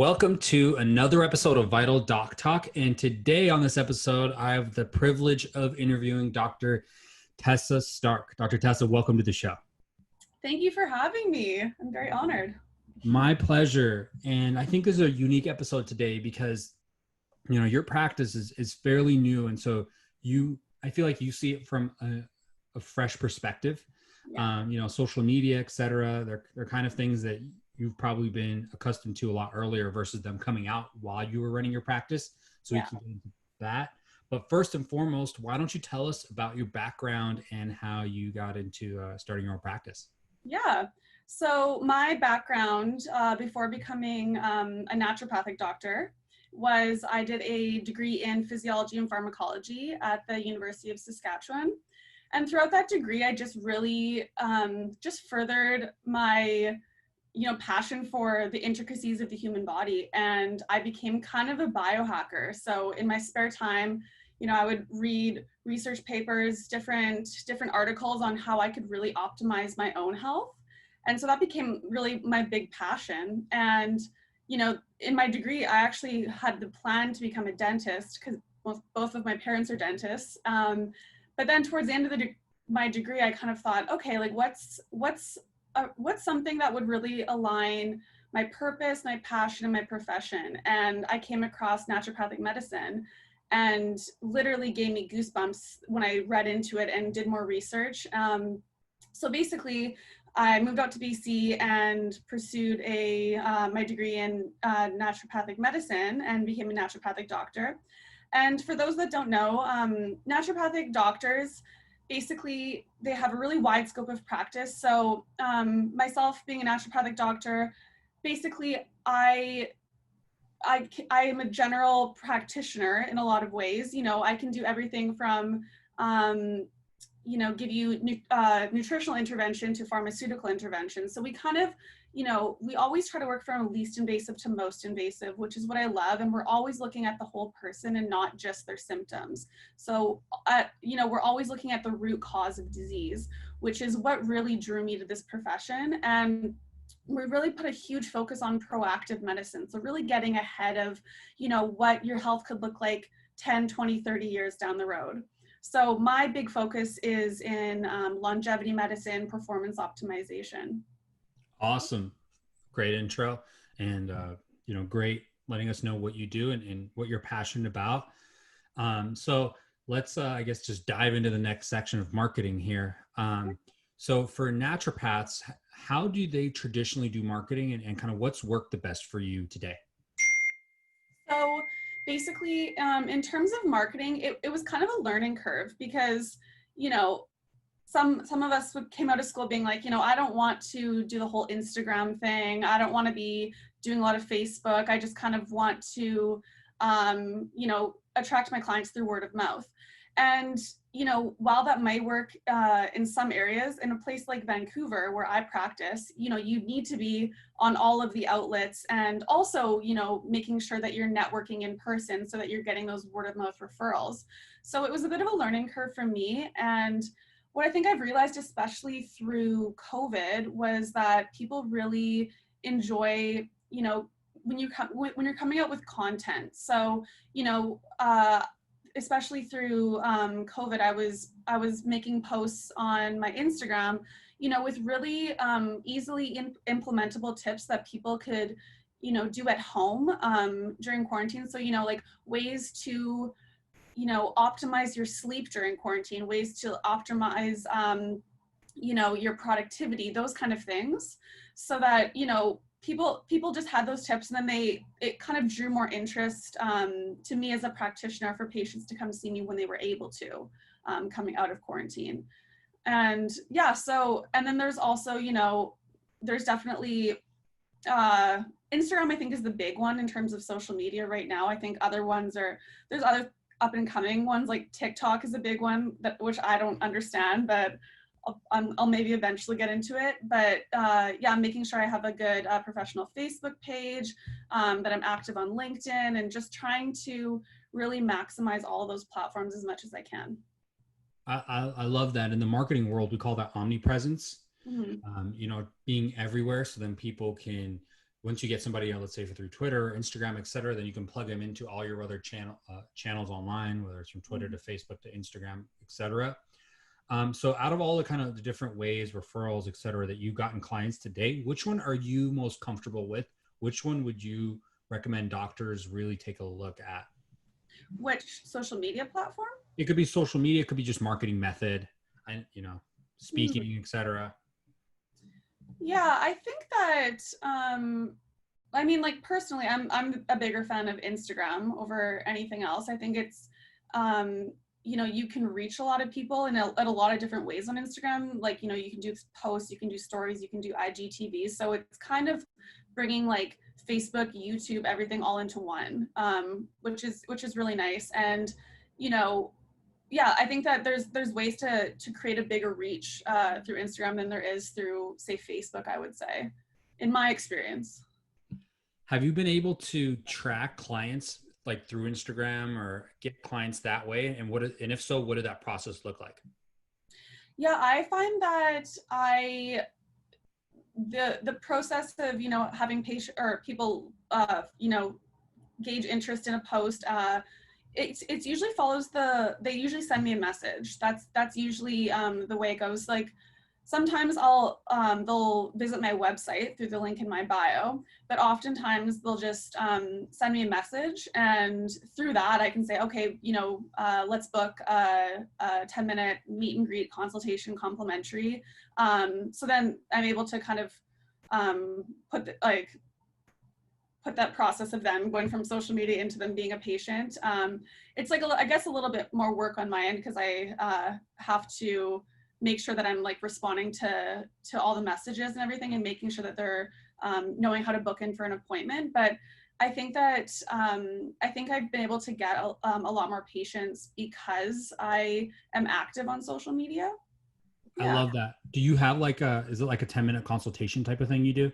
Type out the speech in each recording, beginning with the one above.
Welcome to another episode of Vital Doc Talk. And today on this episode, I have the privilege of interviewing Dr. Tessa Stark. Dr. Tessa, welcome to the show. Thank you for having me. I'm very honored. My pleasure. And I think this is a unique episode today because, your practice is fairly new. And so I feel like you see it from a fresh perspective. Yeah. Social media, et cetera, they're kind of things that you've probably been accustomed to a lot earlier versus them coming out while you were running your practice. So we can get into that. But first and foremost, why don't you tell us about your background and how you got into starting your own practice? Yeah. So my background before becoming a naturopathic doctor was I did a degree in physiology and pharmacology at the University of Saskatchewan. And throughout that degree, I just really just furthered my passion for the intricacies of the human body. And I became kind of a biohacker. So in my spare time, I would read research papers, different articles on how I could really optimize my own health. And so that became really my big passion. And, in my degree, I actually had the plan to become a dentist because both of my parents are dentists. But then towards the end of my degree, I kind of thought, okay, like what's something that would really align my purpose, my passion, and my profession? And I came across naturopathic medicine and literally gave me goosebumps when I read into it and did more research. So basically, I moved out to BC and pursued my degree in naturopathic medicine and became a naturopathic doctor. And for those that don't know, naturopathic doctors, basically, they have a really wide scope of practice. So myself being a naturopathic doctor, basically I am a general practitioner in a lot of ways. I can do everything from, give you nutritional intervention to pharmaceutical intervention. So we kind of, we always try to work from least invasive to most invasive, which is what I love. And we're always looking at the whole person and not just their symptoms. So, we're always looking at the root cause of disease, which is what really drew me to this profession. And we really put a huge focus on proactive medicine. So really getting ahead of, what your health could look like 10, 20, 30 years down the road. So my big focus is in longevity medicine, performance optimization. Awesome. Great intro. And, great letting us know what you do and what you're passionate about. So let's, I guess, just dive into the next section of marketing here. So for naturopaths, how do they traditionally do marketing and kind of what's worked the best for you today? So basically, in terms of marketing, it was kind of a learning curve because, some of us came out of school being like, I don't want to do the whole Instagram thing. I don't want to be doing a lot of Facebook. I just kind of want to, attract my clients through word of mouth. And, while that might work in some areas, in a place like Vancouver, where I practice, you need to be on all of the outlets and also, making sure that you're networking in person so that you're getting those word of mouth referrals. So it was a bit of a learning curve for me. And what I think I've realized, especially through COVID, was that people really enjoy, when you're coming out with content. So, especially through COVID, I was making posts on my Instagram, with really easily implementable tips that people could, do at home during quarantine. So, like ways to, optimize your sleep during quarantine, ways to optimize, your productivity, those kind of things, so that, people just had those tips, and then it kind of drew more interest to me as a practitioner for patients to come see me when they were able to, coming out of quarantine. And yeah, so, and then there's also, there's definitely, Instagram, I think, is the big one in terms of social media right now. I think there's other up and coming ones, like TikTok is a big one which I don't understand, but I'll maybe eventually get into it. But I'm making sure I have a good professional Facebook page, that I'm active on LinkedIn, and just trying to really maximize all of those platforms as much as I can. I love that. In the marketing world, we call that omnipresence. Mm-hmm. Being everywhere, so then people can once you get somebody, let's say through Twitter, Instagram, et cetera, then you can plug them into all your other channels online, whether it's from Twitter to Facebook to Instagram, et cetera. So out of all the kind of the different ways, referrals, et cetera, that you've gotten clients today, which one are you most comfortable with? Which one would you recommend doctors really take a look at? Which social media platform? It could be social media, it could be just marketing method, and Hmm. speaking, et cetera. Yeah, I think that I mean, like personally, I'm a bigger fan of Instagram over anything else. I think it's you can reach a lot of people in a lot of different ways on Instagram. Like, you can do posts, you can do stories, you can do IGTV. So it's kind of bringing like Facebook, YouTube, everything all into one, which is really nice. And you know, yeah, I think that there's ways to create a bigger reach through Instagram than there is through, say, Facebook. I would say, in my experience. Have you been able to track clients like through Instagram or get clients that way? And if so, what did that process look like? Yeah, I find that the process of having patient or people gauge interest in a post, it's usually follows they usually send me a message. That's usually the way it goes. Like sometimes they'll visit my website through the link in my bio, but oftentimes they'll just send me a message, and through that I can say, okay, let's book a 10-minute meet and greet consultation, complimentary. So then I'm able to kind of put that process of them going from social media into them being a patient. It's like, I guess, a little bit more work on my end because I have to make sure that I'm like responding to all the messages and everything, and making sure that they're knowing how to book in for an appointment. But I think that I think I've been able to get a lot more patients because I am active on social media. I Yeah. love that. Do you have is it like a 10-minute consultation type of thing you do?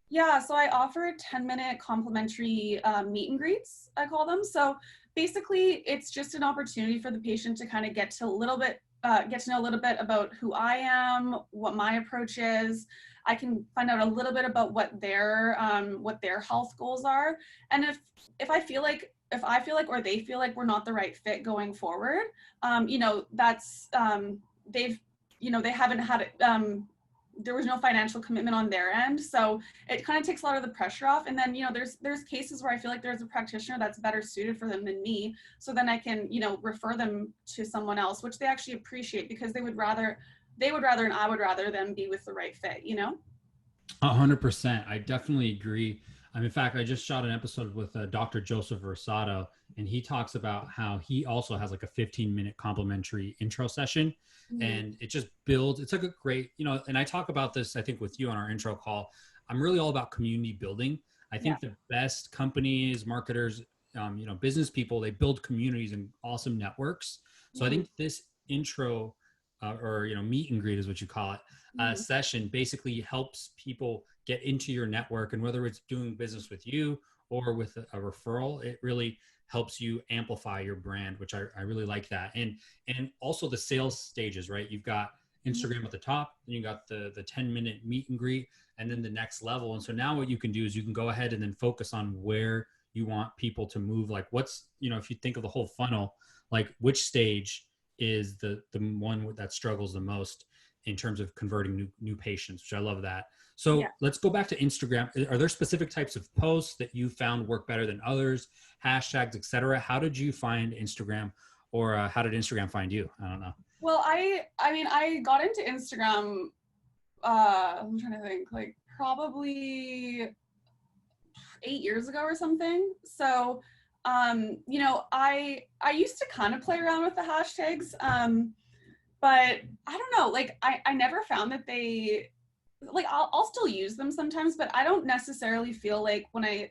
Yeah, so I offer 10-minute complimentary meet and greets, I call them. So basically, it's just an opportunity for the patient to kind of get to know a little bit about who I am, what my approach is. I can find out a little bit about what their health goals are, and if I feel like or they feel like we're not the right fit going forward, that's they've they haven't had it. There was no financial commitment on their end, so it kind of takes a lot of the pressure off. And then there's cases where I feel like there's a practitioner that's better suited for them than me, so then I can refer them to someone else, which they actually appreciate, because they would rather and I would rather them be with the right fit. 100%. I definitely agree. In fact, I just shot an episode with Dr. Joseph Rosado, and he talks about how he also has like a 15-minute complimentary intro session. Mhm. And it just builds, it's like a great, and I talk about this, I think, with you on our intro call. I'm really all about community building. I Yeah. think the best companies, marketers, business people, they build communities and awesome networks. So I Mhm. think this intro or, meet and greet is what you call it, Mhm. session basically helps people get into your network. And whether it's doing business with you or with a referral, it really helps you amplify your brand, which I really like that. And also the sales stages, right? You've got Mhm. Instagram at the top, then you got the 10-minute meet and greet, and then the next level. And so now what you can do is you can go ahead and then focus on where you want people to move. Like what's, if you think of the whole funnel, like which stage is the one that struggles the most in terms of converting new patients, which I love that. Yeah. So let's go back to Instagram. Are there specific types of posts that you found work better than others, hashtags, etc.? How did you find Instagram, or how did Instagram find you? I don't know. Well, I mean, I got into Instagram. I'm trying to think, like probably 8 years ago or something. So, I used to kind of play around with the hashtags, but I don't know. Like, I never found that they like I'll still use them sometimes, but I don't necessarily feel like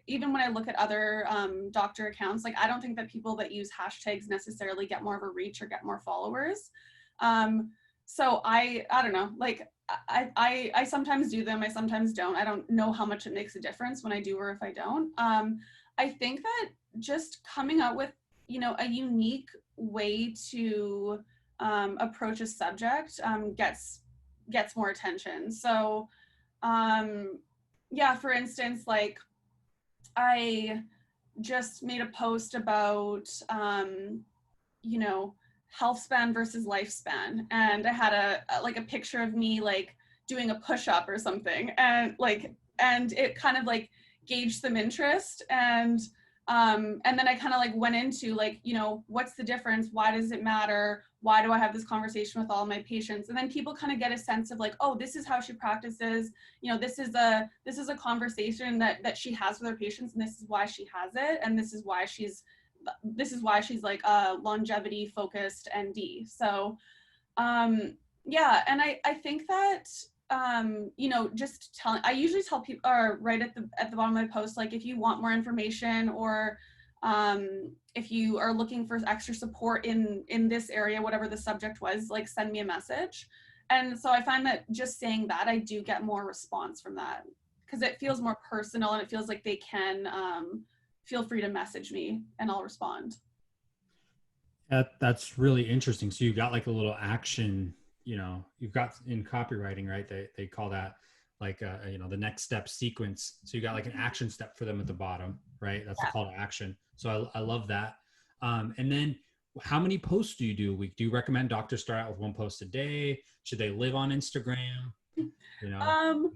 even when I look at other doctor accounts, like I don't think that people that use hashtags necessarily get more of a reach or get more followers. Um, so I don't know. Like I sometimes do them, I sometimes don't. I don't know how much it makes a difference when I do or if I don't. I think that just coming up with a unique way to approach a subject gets more attention. So, yeah, for instance, like I just made a post about, you know, health span versus lifespan. And I had like a picture of me like doing a push-up or something. And it kind of like gauged some interest. And then I kind of like went into like, you know, what's the difference? Why does it matter? Why do I have this conversation with all my patients? And then people kind of get a sense of like, oh, this is how she practices. You know, this is a conversation that she has with her patients, and this is why she has it, and this is why she's like a longevity focused ND. So yeah, and I think that you know, just telling, I usually tell people, or right at the bottom of my post, like if you want more information, or if you are looking for extra support in this area, whatever the subject was, like send me a message. And so I find that just saying that, I do get more response from that, because it feels more personal, and it feels like they can feel free to message me and I'll respond. That's really interesting. So you got like a little action, you know, you've got in copywriting, right? They call that like, you know, the next step sequence. So you got like an action step for them at the bottom, right? That's the Yeah. call to action. So I love that. And then how many posts do you do a week? Do you recommend doctors start out with one post a day? Should they live on Instagram? You know? Um,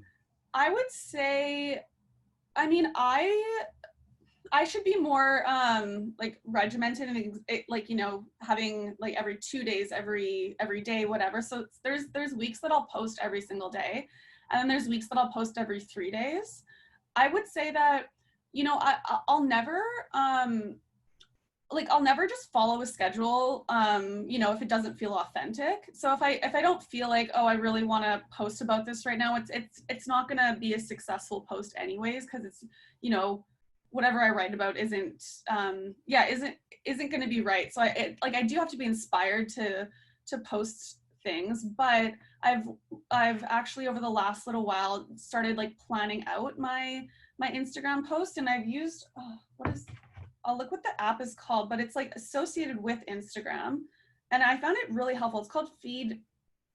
I would say, I mean, I should be more like regimented, and like, you know, having like every 2 days, every day, whatever. So there's weeks that I'll post every single day, and then there's weeks that I'll post every 3 days. I would say that, you know, I'll never like I'll never just follow a schedule, you know, if it doesn't feel authentic. So if I don't feel like, oh, I really want to post about this right now, it's not going to be a successful post anyways, because it's, you know, whatever I write about isn't going to be right. So I do have to be inspired to post things, but I've actually over the last little while started like planning out my Instagram post, and I've used, what is, I'll look what the app is called, but it's like associated with Instagram. And I found it really helpful. It's called Feed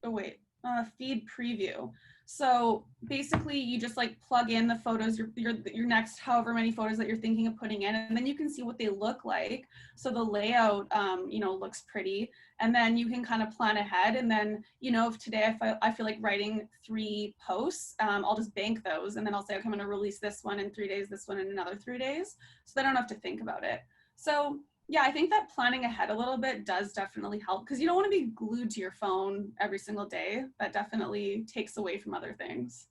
Preview. So basically you just like plug in the photos, your next however many photos that you're thinking of putting in, and then you can see what they look like. So the layout, you know, looks pretty, and then you can kind of plan ahead. And then, you know, if today I feel like writing 3 posts, I'll just bank those, and then I'll say, okay, I'm going to release this one in 3 days, this one in another 3 days, so that I don't have to think about it. So yeah, I think that planning ahead a little bit does definitely help, because you don't want to be glued to your phone every single day. That definitely takes away from other things.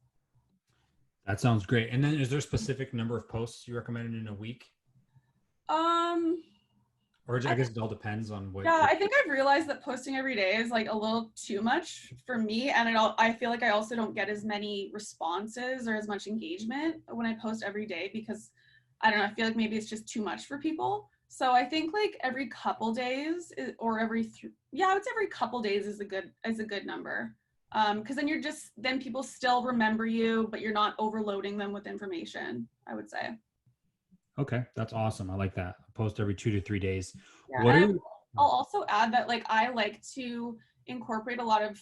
That sounds great. And then is there a specific number of posts you recommend in a week? Um, Or I I guess it all depends on Yeah, what I think I've realized that posting every day is like a little too much for me, and I feel like I also don't get as many responses or as much engagement when I post every day, because I don't know, I feel like maybe it's just too much for people. So I think like every couple days or yeah, I would say every couple days is a good number. Because then then people still remember you, but you're not overloading them with information, I would say. Okay, that's awesome. I like that. Post every 2 to 3 days. Yeah, What and are I'll also add that like I like to incorporate a lot of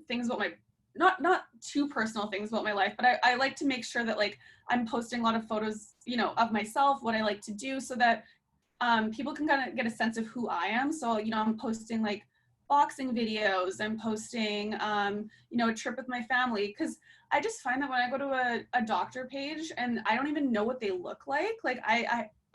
things about my, not too personal things about my life, but I like to make sure that like I'm posting a lot of photos, you know, of myself, what I like to do, so that people can kind of get a sense of who I am. So, you know, I'm posting like boxing videos, I'm posting, you know, a trip with my family. Because I just find that when I go to a doctor page and I don't even know what they look like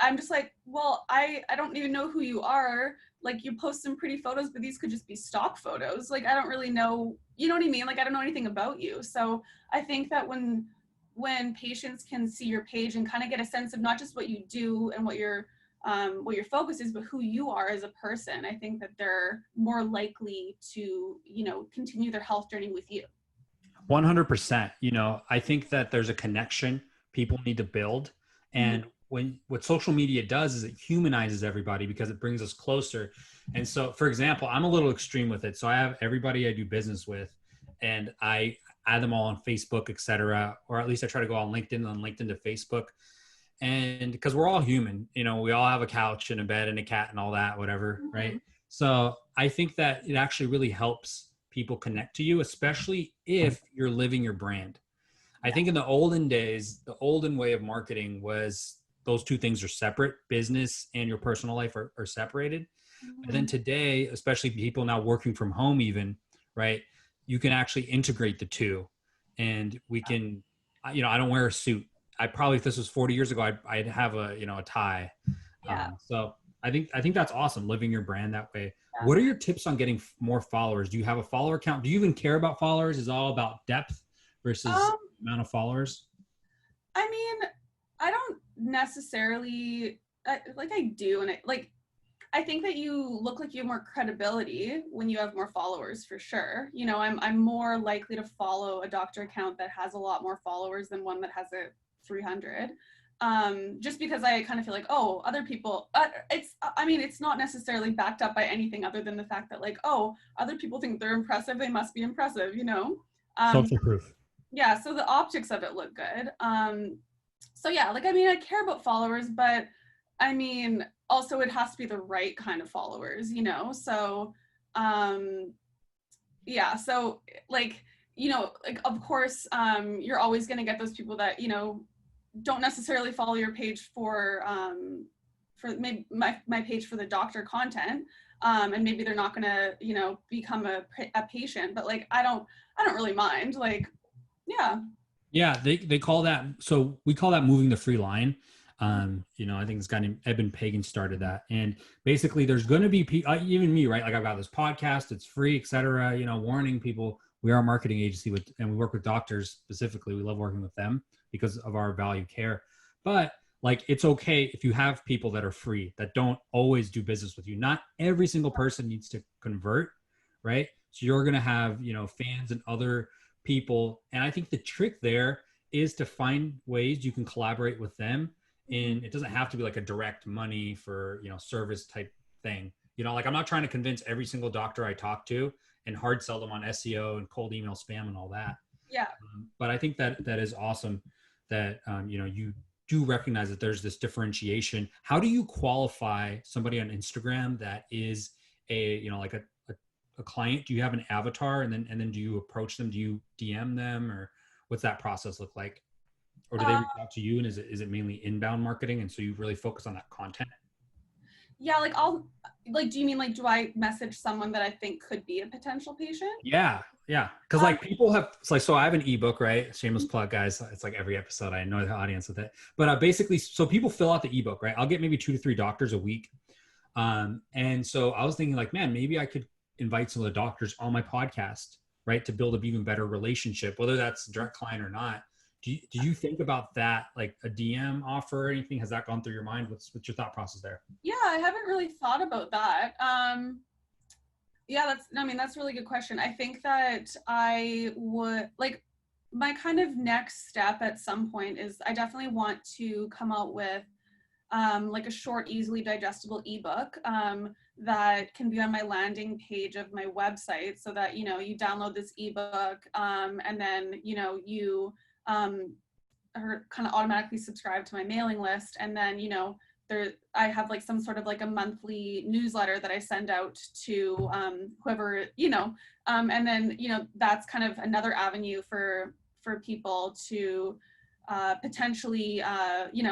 I'm just like, well, I don't even know who you are. Like, you post some pretty photos, but these could just be stock photos. Like, I don't really know, you know what I mean? Like, I don't know anything about you. So I think that when patients can see your page and kind of get a sense of not just what you do and what your focus is, but who you are as a person, I think that they're more likely to, you know, continue their health journey with you. 100%? You know, I think that there's a connection people need to build. Mhm. And what social media does is it humanizes everybody because it brings us closer. And so, for example, I'm a little extreme with it. So I have everybody I do business with, and I add them all on Facebook, etc. Or at least I try to go on LinkedIn to Facebook. And because we're all human, you know, we all have a couch and a bed and a cat and all that, whatever, right? Mhm. So I think that it actually really helps people connect to you, especially if you're living your brand. I Yeah. think in the olden days, the olden way of marketing was those two things are separate. Business and your personal life are separated. And then Mhm. today, especially people now working from home, even, right? You can actually integrate the two. And we can, I don't wear a suit. I probably, if this was 40 years ago, I'd have a tie. Yeah. So I think that's awesome, living your brand that way. Yeah. What are your tips on getting more followers? Do you have a follower count? Do you even care about followers? Is it all about depth versus Um, amount of followers? I mean, I don't necessarily like I do, and I think that you look like you have more credibility when you have more followers for sure. I'm more likely to follow a doctor account that has a lot more followers than one that has a 300. Just because I kind of feel like, oh, other people, it's not necessarily backed up by anything other than the fact that, like, oh, other people think they're impressive, they must be impressive. Um, Social proof. yeah, so the optics of it look good. So yeah, I care about followers, but also it has to be the right kind of followers. So um yeah, so of course, you're always going to get those people that don't necessarily follow your page for maybe my page for the doctor content, and maybe they're not going to become a patient, but I don't really mind, yeah. Yeah, they call that. So we call that moving the free line. I think this guy named Eben Pagan started that, and basically, there's going to be even me, right? Like I've got this podcast, it's free, etc. Warning people, we are a marketing agency and we work with doctors specifically. We love working with them because of our value care. But like, it's okay if you have people that are free that don't always do business with you. Not every single person needs to convert, right? So you're going to have fans and other people. And I think the trick there is to find ways you can collaborate with them. And it doesn't have to be like a direct money for, service type thing. Like I'm not trying to convince every single doctor I talk to and hard sell them on SEO and cold email spam and all that. Yeah. But I think that is awesome that, you do recognize that there's this differentiation. How do you qualify somebody on Instagram that is like a client? Do you have an avatar, and then do you approach them? Do you DM them, or what's that process look like? Or do they uh, reach out to you, and is it mainly inbound marketing, and so you really focus on that content? yeah, do you mean, do I message someone that I think could be a potential patient? Yeah, because um like people have, it's like, so I have an ebook, right? Shameless plug, guys. It's like every episode I annoy the audience with it, but basically, so people fill out the ebook, right? I'll get maybe 2 to 3 doctors a week. And so I was thinking, like, man, maybe I could invite some of the doctors on my podcast, right, to build an even better relationship, whether that's a direct client or not. Do you think about that, like a DM offer or anything? Has that gone through your mind? What's your thought process there? yeah, I haven't really thought about that. Yeah, that's a really good question. I think that I would like, my kind of next step at some point is I definitely want to come out with like a short, easily digestible ebook that can be on my landing page of my website, so that you download this ebook, and then you are kind of automatically subscribe to my mailing list, and then I have like some sort of like a monthly newsletter that I send out to whoever, and then that's kind of another avenue for people to potentially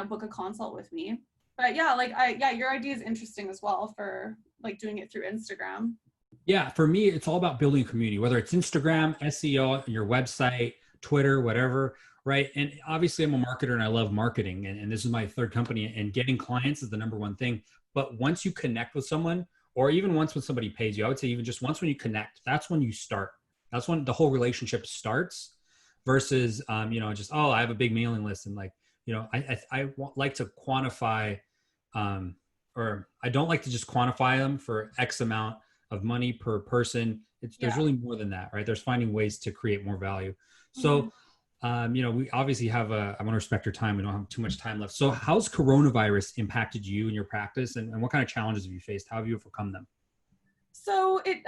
book a consult with me. But yeah, your idea is interesting as well, for like doing it through Instagram. Yeah, for me, it's all about building a community, whether it's Instagram, SEO, your website, Twitter, whatever, right? And obviously, I'm a marketer and I love marketing, and this is my third company, and getting clients is the number one thing. But once you connect with someone, or even once when somebody pays you, I would say even just once when you connect, that's when you start. That's when the whole relationship starts versus, just, oh, I have a big mailing list. And like, like to quantify, um, or I don't like to just quantify them for X amount of money per person. There's Yeah. really more than that, right? There's finding ways to create more value. Mhm. So, we obviously have I want to respect your time. We don't have too much time left. So how's coronavirus impacted you and your practice, and what kind of challenges have you faced? How have you overcome them? So it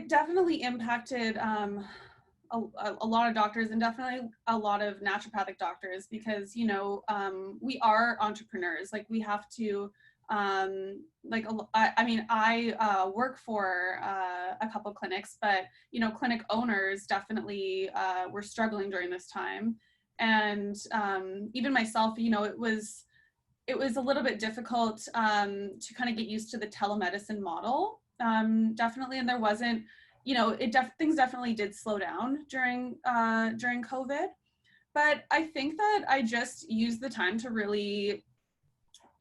definitely impacted a lot of doctors, and definitely a lot of naturopathic doctors, because we are entrepreneurs. Like, we have to I work for a couple clinics, but clinic owners definitely were struggling during this time. And even myself, it was a little bit difficult to kind of get used to the telemedicine model. Definitely, and there wasn't, things definitely did slow down during COVID. But I think that I just used the time to really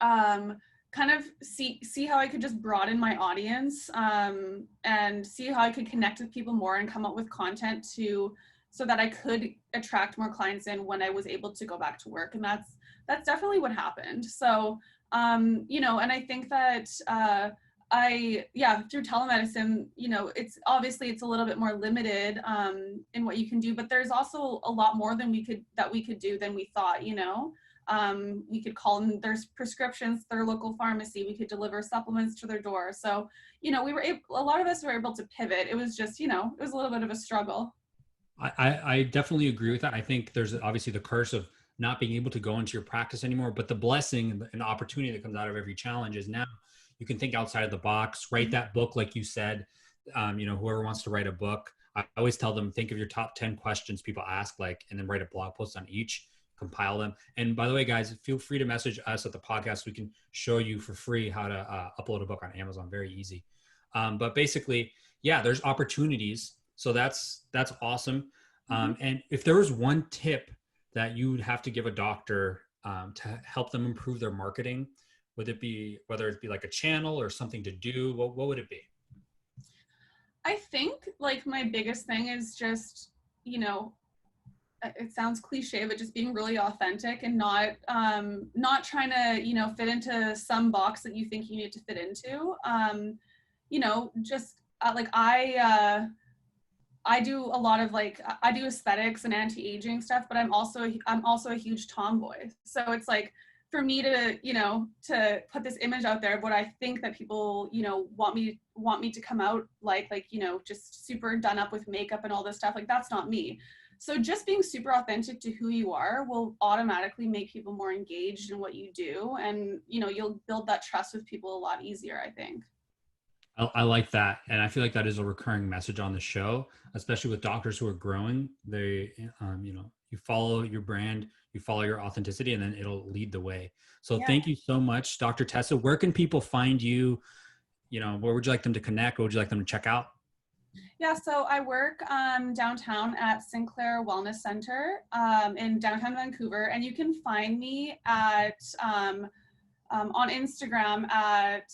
kind of see how I could just broaden my audience, and see how I could connect with people more and come up with content so that I could attract more clients in when I was able to go back to work. And that's definitely what happened. So, and I think that through telemedicine, it's obviously it's a little bit more limited in what you can do, but there's also a lot more than we could do than we thought. We could call them, there's prescriptions to their local pharmacy. We could deliver supplements to their door. So, a lot of us were able to pivot. It was just, it was a little bit of a struggle. I definitely agree with that. I think there's obviously the curse of not being able to go into your practice anymore, but the blessing and the opportunity that comes out of every challenge is now you can think outside of the box, write that book, like you said. Whoever wants to write a book, I always tell them, think of your top 10 questions people ask, and then write a blog post on each, compile them. And by the way, guys, feel free to message us at the podcast. We can show you for free how to upload a book on Amazon. Very easy. But basically, there's opportunities. So that's awesome. And if there was one tip that you would have to give a doctor to help them improve their marketing, whether it be like a channel or something to do, what would it be? I think like my biggest thing is just, it sounds cliche, but just being really authentic and not trying to, fit into some box that you think you need to fit into. I do a lot of I do aesthetics and anti-aging stuff, but I'm also a huge tomboy. So it's like for me to put this image out there of what I think that people, want me to come out just super done up with makeup and all this stuff. Like that's not me. So just being super authentic to who you are will automatically make people more engaged in what you do. And, you'll build that trust with people a lot easier, I think. I like that. And I feel like that is a recurring message on the show, especially with doctors who are growing. They, you follow your brand, you follow your authenticity, and then it'll lead the way. So thank you so much, Dr. Tessa. Where can people find you? Where would you like them to connect? What would you like them to check out? Yeah, so I work downtown at Sinclair Wellness Center in downtown Vancouver, and you can find me at on Instagram at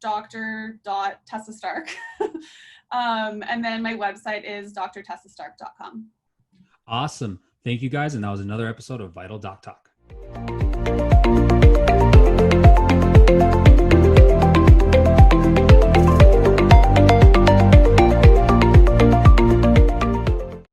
Dr.Tessa Stark. And then my website is drtessastark.com. Awesome. Thank you guys. And that was another episode of Vital Doc Talk.